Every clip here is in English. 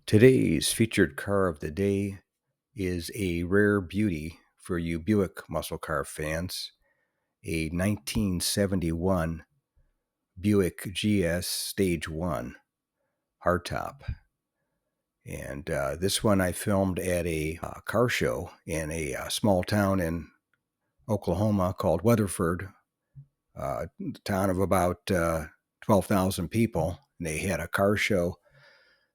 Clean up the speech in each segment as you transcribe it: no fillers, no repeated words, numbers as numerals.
Today's featured car of the day is a rare beauty for you Buick muscle car fans, a 1971 Buick GS Stage 1 hardtop. And this one I filmed at a car show in a small town in Oklahoma called Weatherford, a town of about 12,000 people. And they had a car show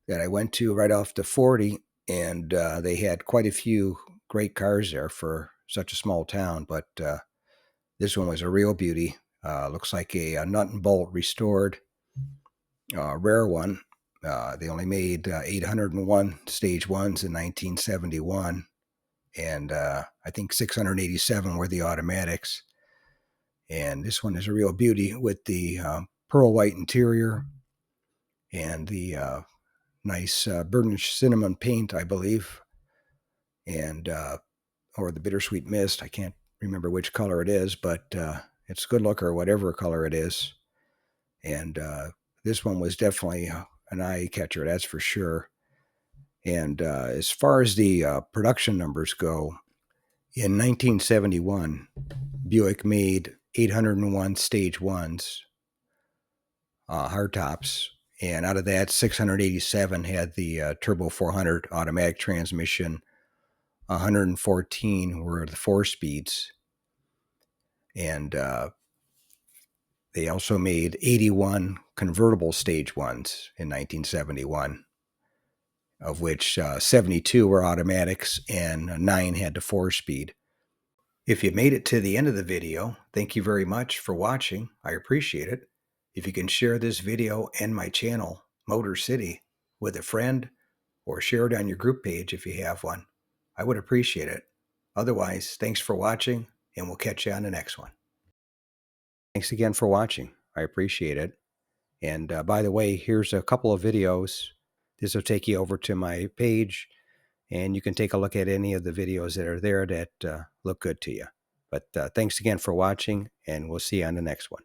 that I went to right off the 40, and they had quite a few great cars there for such a small town. But this one was a real beauty. Looks like a nut and bolt restored, rare one. They only made 801 stage ones in 1971, and I think 687 were the automatics. And this one is a real beauty with the pearl white interior and the nice burnished cinnamon paint, I believe, and or the bittersweet mist. I can't remember which color it is, but it's good looker, whatever color it is. And this one was definitely an eye catcher, that's for sure. And as far as the production numbers go, in 1971, Buick made 801 stage ones, hardtops, and out of that, 687 had the Turbo 400 automatic transmission. 114 were the 4 speeds, and they also made 81 convertible stage ones in 1971, of which 72 were automatics and 9 had the 4-speed. If you made it to the end of the video, thank you very much for watching. I appreciate it. If you can share this video and my channel, Motor City, with a friend, or share it on your group page if you have one, I would appreciate it. Otherwise, thanks for watching, and we'll catch you on the next one. Thanks again for watching. I appreciate it. And by the way, here's a couple of videos. This will take you over to my page, and you can take a look at any of the videos that are there that look good to you. But thanks again for watching, and we'll see you on the next one.